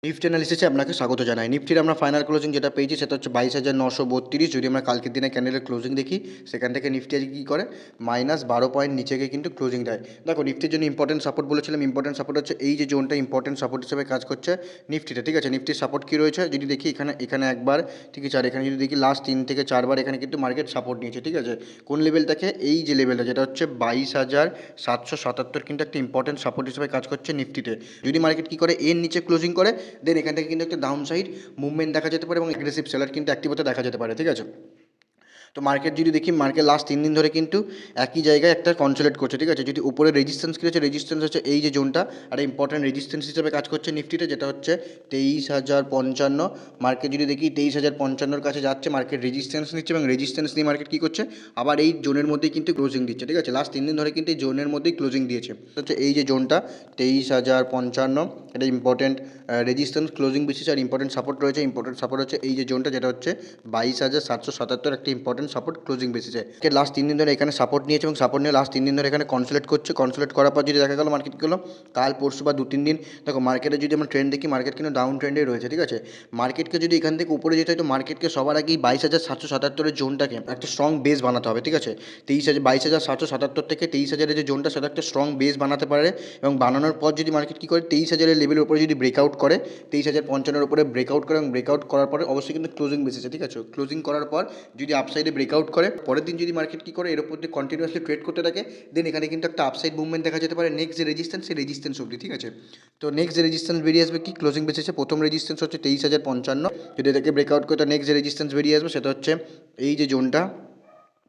Nifty অ্যানালিসিসে আপনাকে স্বাগত জানাই। নিফটির আমরা ফাইনাল ক্লোজিং যেটা পেয়েছি সেটা হচ্ছে 22,932। যদি আমরা কালকের দিনে ক্যান্ডেলের ক্লোজিং দেখি, সেখান থেকে নিফটি আজকে কী করে -12 পয়েন্ট নিচে গিয়ে কিন্তু ক্লোজিং দেয়। দেখো নিফটির জন্য ইম্পর্টেন্ট সাপোর্ট বলেছিলাম, ইম্পর্টেন্ট সাপোর্ট হচ্ছে এই যে জোনটা ইম্পর্টেন্ট সাপোর্ট হিসেবে কাজ করছে নিফটিতে, ঠিক আছে। নিফটির সাপোর্ট কী রয়েছে যদি দেখি, এখানে এখানে একবার, ঠিক আছে, আর এখানে যদি দেখি লাস্ট 3 থেকে 4বার এখানে কিন্তু মার্কেট সাপোর্ট নিয়েছে, ঠিক আছে। কোন লেভেল থেকে, এই যে লেভেলটা যেটা হচ্ছে 22,777 কিন্তু একটা ইম্পর্টেন্ট সাপোর্ট হিসেবে কাজ করছে নিফটিতে। যদি মার্কেট কী করে এর নিচে ক্লোজিং করে, দেন এখান থেকে কিন্তু একটা ডাউন সাইড মুভমেন্ট দেখা যেতে পারে এবং এগ্রেসিভ সেলার কিন্তু অ্যাক্টিভ হতে দেখা যেতে পারে, ঠিক আছে। তো মার্কেট যদি দেখি, মার্কেট লাস্ট 3 দিন ধরে কিন্তু একই জায়গায় একটা কনসোলেট করছে, ঠিক আছে। যদি উপরে রেজিস্ট্যান্স কী হচ্ছে, রেজিস্ট্যান্স হচ্ছে এই যে জোনটা, আর ইম্পর্টেন্ট রেজিস্ট্যান্স হিসেবে কাজ করছে নিফটিতে, যেটা হচ্ছে 23,055। মার্কেট যদি দেখি 23,055 কাছে যাচ্ছে, মার্কেট রেজিস্ট্যান্স নিচ্ছে এবং রেজিস্ট্যান্স নিয়ে মার্কেট কী করছে, আবার এই জোনের মধ্যেই কিন্তু ক্লোজিং দিচ্ছে, ঠিক আছে। লাস্ট 3 দিন ধরে কিন্তু এই জোনের মধ্যেই ক্লোজিং দিয়েছে। হচ্ছে এই যে জোনটা 23,055, এটা ইম্পর্টেন্ট রেজিস্ট্যান্স ক্লোজিং বেসিস, আর ইম্পর্টেন্ট সাপোর্ট রয়েছে। ইম্পর্টেন্ট সাপোর্ট হচ্ছে এই যে জোনটা, যেটা হচ্ছে 22,777, একটা ইম্পর্টেন্ট সাপোর্ট ক্লোজিং বেসিসে। লাস্ট 3 দিন ধরে এখানে সাপোর্ট নিয়েছে এবং সাপোর্ট নিয়ে লাস্ট 3 দিন ধরে এখানে কনসোলেট করছে। কনসোলেট করার পর যদি দেখা গেল মার্কেট কী হলো, কাল পরশু বা 2-3 দিন, দেখো মার্কেটে যদি আমরা ট্রেন্ড দেখি, মার্কেট কিন্তু ডাউন ট্রেন্ডে রয়েছে, ঠিক আছে। মার্কেটকে যদি এখান থেকে উপরে যেতে হয়, তো মার্কেটকে সবার আগেই 22,777 জোনটাকে একটা স্ট্রং বেস বানাতে হবে, ঠিক আছে। 22,777 থেকে 23,000 যে জোনটা, সেটা একটা স্ট্রং বেস বানাতে পারে এবং বানানোর পর যদি মার্কেট কী করে 23,000 লেভেলের উপরে যদি ব্রেকআউট করে, 23,055 উপরে ব্রেকআউট করে এবং ব্রেকআউট করার পরে অবশ্যই কিন্তু ক্লোজিং বেসিসে, ঠিক আছে। ক্লোজিং করার পর যদি আপসাইডে ব্রেকআউট করে, পরের দিন যদি মার্কেট কী করে এর উপর দিয়ে কন্টিনিউয়াসলি ট্রেড করতে থাকে, দেন এখানে কিন্তু একটা আপসাইড মুভমেন্ট দেখা যেতে পারে নেক্সট যে রেজিস্ট্যান্স, সেই রেজিস্ট্যান্স অবধি, ঠিক আছে। তো নেক্সট যে রেজিস্ট্যান্স বেরিয়ে আসবে কি ক্লোজিং বেসিসে, প্রথম রেজিস্ট্যান্স হচ্ছে 23,055। যদি এটাকে ব্রেকআউট করে, তো নেক্সট যে রেজিস্ট্যান্স বেরিয়ে আসবে সেটা হচ্ছে এই যে জোনটা,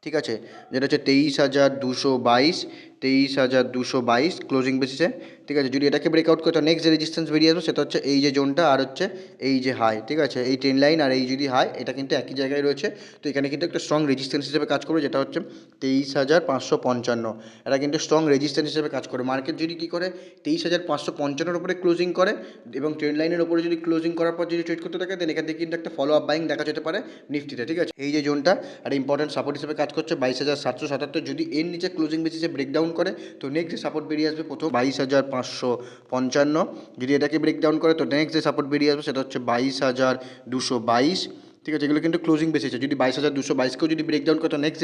ঠিক আছে, যেটা হচ্ছে 23,222, 23,222 ক্লোজিং বেসিসে, ঠিক আছে। যদি এটাকে ব্রেকআউট করে, তো নেক্সট যে রেজিস্ট্যান্স বেরিয়ে আসবে সেটা হচ্ছে এই যে জোনটা, আর হচ্ছে এই যে হাই, ঠিক আছে। এই ট্রেন লাইন আর এই যদি হাই, এটা কিন্তু একই জায়গায় রয়েছে। তো এখানে কিন্তু একটা স্ট্রং রেজিস্ট্যান্স হিসেবে কাজ করবে, যেটা হচ্ছে 23,555। এটা কিন্তু স্ট্রং রেজিস্ট্যান্স হিসেবে কাজ করে। মার্কেট যদি কী করে 23,555 উপরে ক্লোজিং করে এবং ট্রেন লাইনের উপরে যদি ক্লোজিং করার পর যদি ট্রেড করতে থাকে, দেন এখান থেকে কিন্তু একটা ফলো আপ বাইং দেখা যেতে পারে নিফটিতে, ঠিক আছে। এই যে জোনটা আর ইম্পর্টেন্ট সাপোর্ট হিসেবে কাজ করছে 22,777। যদি এর নিচে ক্লোজিং বেসিসে ব্রেকডাউন করে, তো নেক্সট যে সাপোর্ট বেরিয়ে আসবে প্রথম 22,555। যদি এটাকে ব্রেকডাউন করে, তো নেক্সট যে সাপোর্ট বেরিয়ে আসবে সেটা হচ্ছে 22,222, ঠিক আছে। এগুলো কিন্তু ক্লোজিং বেসিসে। যদি 22,222কেও যদি ব্রেকডাউন করে, তো নেক্সট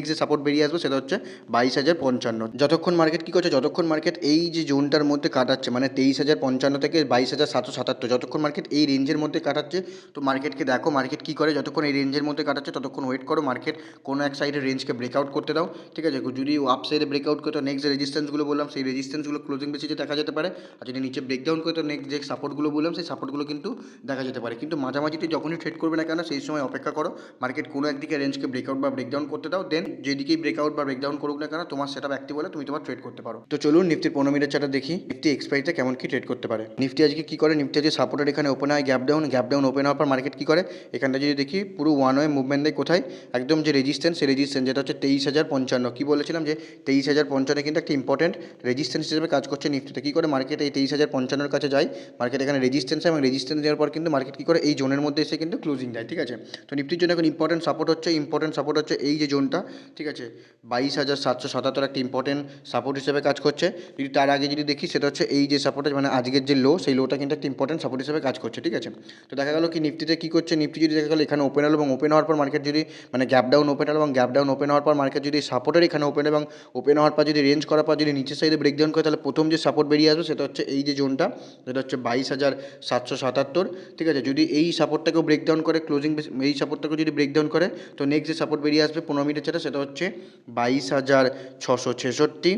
যে সাপোর্ট বেরিয়ে আসবে সেটা হচ্ছে 22,055। যতক্ষণ মার্কেট কী করছে, যতক্ষণ মার্কেট এই যে জোনটার মধ্যে কাটাচ্ছে, মানে 23,055 থেকে 22,777, যতক্ষণ মার্কেট এই রেঞ্জের মধ্যে কাটাচ্ছে, তো মার্কেটকে দেখো মার্কেট কী করে, যতক্ষণ এই রেঞ্জের মধ্যে কাটাচ্ছে ততক্ষণ ওয়েট করো, মার্কেট কোনো এক সাইডের রেঞ্জকে ব্রেকআউট করতে দাও, ঠিক আছে। যদি আপ সাইডে ব্রেকআউট করে, তো নেক্সট যে রেজিস্ট্যান্সগুলো বললাম, সেই রেজিস্ট্যান্সগুলো ক্লোজিং বেসিসে দেখা যেতে পারে। আর যদি নিচে ব্রেকডাউন করে, তো নেক্সট যে সাপোর্টগুলো বললাম, সেই সাপোর্টগুলো কিন্তু দেখা যেতে পারে। কিন্তু মাঝামাঝিতে যখনই ট্রেড করবে না কেন, সেই সময় অপেক্ষা করো, মার্কেট কোনো একদিকে রেঞ্জকে ব্রেকআউট বা ব্রেকডাউন করতে দাও, দেন যেদিকেই ব্রেকআউট বা ব্রেকডাউন করুক না কেন, তোমার সেটা অ্যাক্টিভ হলে তুমি তোমার ট্রেড করতে পারো। তো চলুন নিফটির 15 মিনিট চার্টটা দেখি, নিফটি এক্সপাইরিতে কেমন কি ট্রেড করতে পারে। নিফটি আজকে কী করে, নিফটি আজকে সাপোর্টের এখানে ওপেন হয়, গ্যাপ ডাউন ওপেন হওয়ার পর মার্কেট কী করে, এখানটা যদি দেখি পুরো ওয়ান ওয়ে মুভমেন্ট দেয় কোথায়, একদম যে রেজিস্ট্যান্স, সেই রেজিস্ট্যান্স যেটা হচ্ছে 23,055। কী বলেছিলাম যে 23,055 কিন্তু একটা ইম্পর্টেন্ট রেজিস্ট্যান্স হিসেবে কাজ করছে নিফটিতে। কী করে মার্কেট এই 23,055 কাছে যায়, মার্কেট এখানে রেজিস্ট্যান্স এবং রেজিস্ট্যান্স দেওয়ার পর কিন্তু মার্কেট কী করে এই জোনের মধ্যে এসে কিন্তু ক্লোজিং দেয়, ঠিক আছে। তো নিফটির জন্য এখন ইম্পর্টেন্ট সাপোর্ট হচ্ছে এই যে জোনটা, ঠিক আছে, 22,777 একটা ইম্পর্টেন্ট সাপোর্ট হিসেবে কাজ করছে। যদি তার আগে যদি দেখি, সেটা হচ্ছে এই যে সাপোর্টটা, মানে আজকের যে লো, সেই লোটা কিন্তু একটা ইম্পর্টেন্ট সাপোর্ট হিসেবে কাজ করছে, ঠিক আছে। তো দেখা গেল কি নিফটিতে কী করছে, নিফটি যদি দেখা গেলো এখানে ওপেন হলো এবং ওপেন হওয়ার পর মার্কেট যদি মানে গ্যাপ ডাউন ওপেন হলো এবং গ্যাপ ডাউন ওপেন হওয়ার পর মার্কেট যদি সাপোর্টের এখানে ওপেন এবং ওপেন হওয়ার পর যদি রেঞ্জ করার পর যদি নিচের সাইডে ব্রেকডাউন করে, তাহলে প্রথম যে সাপোর্ট বেরিয়ে আসবে সেটা হচ্ছে এই যে জোনটা, যেটা হচ্ছে 22,777, ঠিক আছে। যদি এই সাপোর্টটাকেও ব্রেকডাউন করে ক্লোজিং, এই সাপোর্টটাকেও যদি ব্রেকডাউন করে, তো নেক্সট যে সাপোর্ট বেরিয়ে আসবে 15 মিনিটের সেটা হচ্ছে 22,666।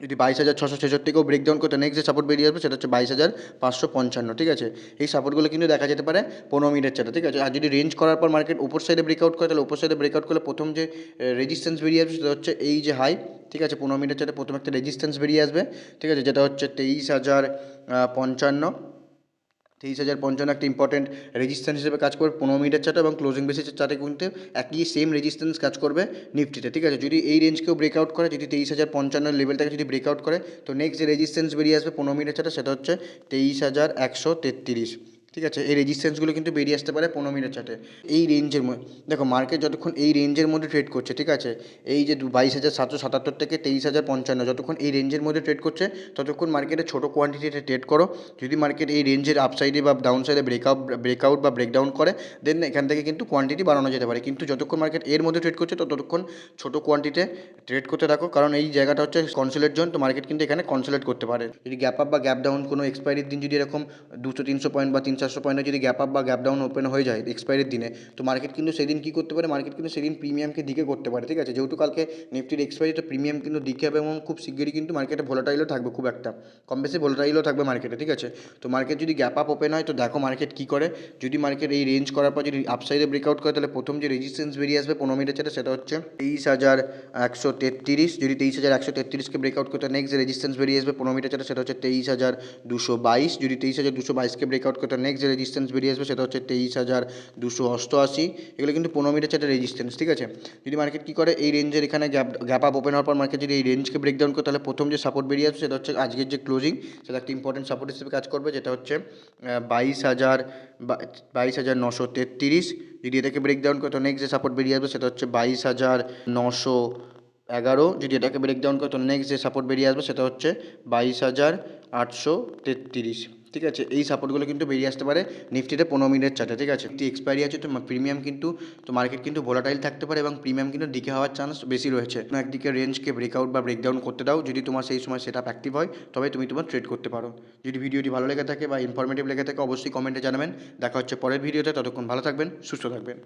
যদি 22,666কেও ব্রেকডাউন করতে, নেক্সট যে সাপোর্ট বেরিয়ে আসবে সেটা হচ্ছে 22,555, ঠিক আছে। এই সাপোর্টগুলো কিন্তু দেখা যেতে পারে 15 মিনিটের চার্টে, ঠিক আছে। আর যদি রেঞ্জ করার পর মার্কেট উপর সাইডে ব্রেকআউট করে, তাহলে উপর সাইডে ব্রেকআউট করলে প্রথম যে রেজিস্ট্যান্স বেরিয়ে আসবে সেটা হচ্ছে এই যে হাই, ঠিক আছে। 15 মিনিটের চার্টে প্রথম একটা রেজিস্ট্যান্স বেরিয়ে আসবে, ঠিক আছে, যেটা হচ্ছে 23,055। 23,055 একটা ইম্পর্টেন্ট রেজিস্ট্যান্স হিসেবে কাজ করবে 15 মিনিটের চার্টে, এবং ক্লোজিং বেসিসের চার্টে কিন্তু একই সেম রেজিস্ট্যান্স কাজ করবে নিফটিতে, ঠিক আছে। যদি এই রেঞ্জকেও ব্রেকআউট করে, যদি 23,055 লেভেলটাকে যদি ব্রেকআউট করে, তো নেক্সট যে রেজিস্ট্যান্স বেরিয়ে আসবে 15 মিনিটের চার্টে সেটা হচ্ছে 23,133, ঠিক আছে, এই রেজিস্ট্যান্সগুলো কিন্তু বেরিয়ে আসতে পারে 15 মিনিট চার্টে। এই রেঞ্জের মধ্যে দেখো মার্কেট যতক্ষণ এই রেঞ্জের মধ্যে ট্রেড করছে, ঠিক আছে, এই যে 22,777 থেকে 23,055, যতক্ষণ এই রেঞ্জের মধ্যে ট্রেড করছে ততক্ষণ মার্কেটে ছোটো কোয়ান্টিটিতে ট্রেড করো। যদি মার্কেট এই রেঞ্জের আপসাইডে বা ডাউন সাইডে ব্রেকআউট বা ব্রেকডাউন করে দেন এখান থেকে কিন্তু কোয়ান্টিটি বাড়ানো যেতে পারে, কিন্তু যতক্ষণ মার্কেট এর মধ্যে ট্রেড করছে ততক্ষণ ছোটো কোয়ান্টিটিতে ট্রেড করতে থাকো, কারণ এই জায়গাটা হচ্ছে কনসোলেট জোন, তো মার্কেট কিন্তু এখানে কনসোলেট করতে পারে। যদি গ্যাপ আপ বা গ্যাপ ডাউন কোনো এক্সপায়ারির দিন যদি এরকম 200-300 পয়েন্ট বা 300-400 পয়েন্টে যদি গ্যাপ আপ বা গ্যাপ ডাউন ওপেন হয়ে যায় এক্সপায়ারির দিনে, তো মার্কেট কিন্তু সেদিন কী করতে পারে, মার্কেট কিন্তু সেদিন প্রিমিয়ামকে দিকে করতে পারে। ঠিক আছে, যেহেতু কালকে নিফটির এক্সপায়ারি, তো প্রিমিয়াম কিন্তু দিকে হবে এবং খুব শিগগিরই কিন্তু মার্কেটে ভোলাটাইলও থাকবে, খুব একটা কম বেশি ভোলাটাইলও থাকবে মার্কেটে। ঠিক আছে, তো মার্কেট যদি গ্যাপ আপ ওপেন হয় তো দেখো মার্কেট কী করে। যদি মার্কেট এই রেঞ্জ করার পর যদি আপসাইডে ব্রেকআউট করে তাহলে প্রথম যে রেজিস্ট্যান্স বেরিয়ে আসবে 15 মিনিটের চার্টে সেটা হচ্ছে 23,133। যদি 23,133কে ব্রেকআউট করতে নেক্সট যে রেজিস্ট্যান্স বেরিয়ে আসবে 15 মিনিটের চার্টে সেটা হচ্ছে 23,222। যদি 23,222কে ব্রেকআউট করতে নেক্সট যে রেজিস্ট্যান্স বেরিয়ে আসবে সেটা হচ্ছে 23,288। এগুলো কিন্তু 15 মিনিটের চার্টে রেজিস্ট্যান্স। ঠিক আছে, যদি মার্কেট কী করে এই রেঞ্জের এখানে গ্যাপ আপ ওপেন হওয়ার পর মার্কেট যদি এই রেঞ্জকে ব্রেকডাউন করে তাহলে প্রথম যে সাপোর্ট বেরিয়ে আসবে সেটা হচ্ছে আজকের যে ক্লোজিং, সেটা একটা ইম্পর্টেন্ট সাপোর্ট হিসেবে কাজ করবে, যেটা হচ্ছে 22,933। যদি এটাকে ব্রেকডাউন করে তো নেক্সট যে সাপোর্ট বেরিয়ে আসবে সেটা হচ্ছে 22,911। যদি এটাকে ব্রেকডাউন করে তো নেক্সট যে সাপোর্ট বেরিয়ে আসবে সেটা হচ্ছে 22,833। ঠিক আছে, এই সাপোর্টগুলো কিন্তু বেরিয়ে আসতে পারে নিফটিতে 15 মিনিটের চার্টে। ঠিক আছে, নিফটি এক্সপায়ারি আছে তো প্রিমিয়াম কিন্তু, তো মার্কেট কিন্তু ভোলাটাইল থাকতে পারে এবং প্রিমিয়াম কিন্তু ডিকে হওয়ার চান্স বেশি রয়েছে। কোনো একদিকে রেঞ্জকে ব্রেকআউট বা ব্রেকডাউন করতে দাও, যদি তোমার সেই সময় সেটা অ্যাক্টিভ হয় তবে তুমি তোমার ট্রেড করতে পারো। যদি ভিডিওটি ভালো লেগে থাকে বা ইনফরমেটিভ লেগে থাকে অবশ্যই কমেন্টে জানাবেন। দেখা হচ্ছে পরের ভিডিওতে, ততক্ষণ ভালো থাকবেন, সুস্থ থাকবেন।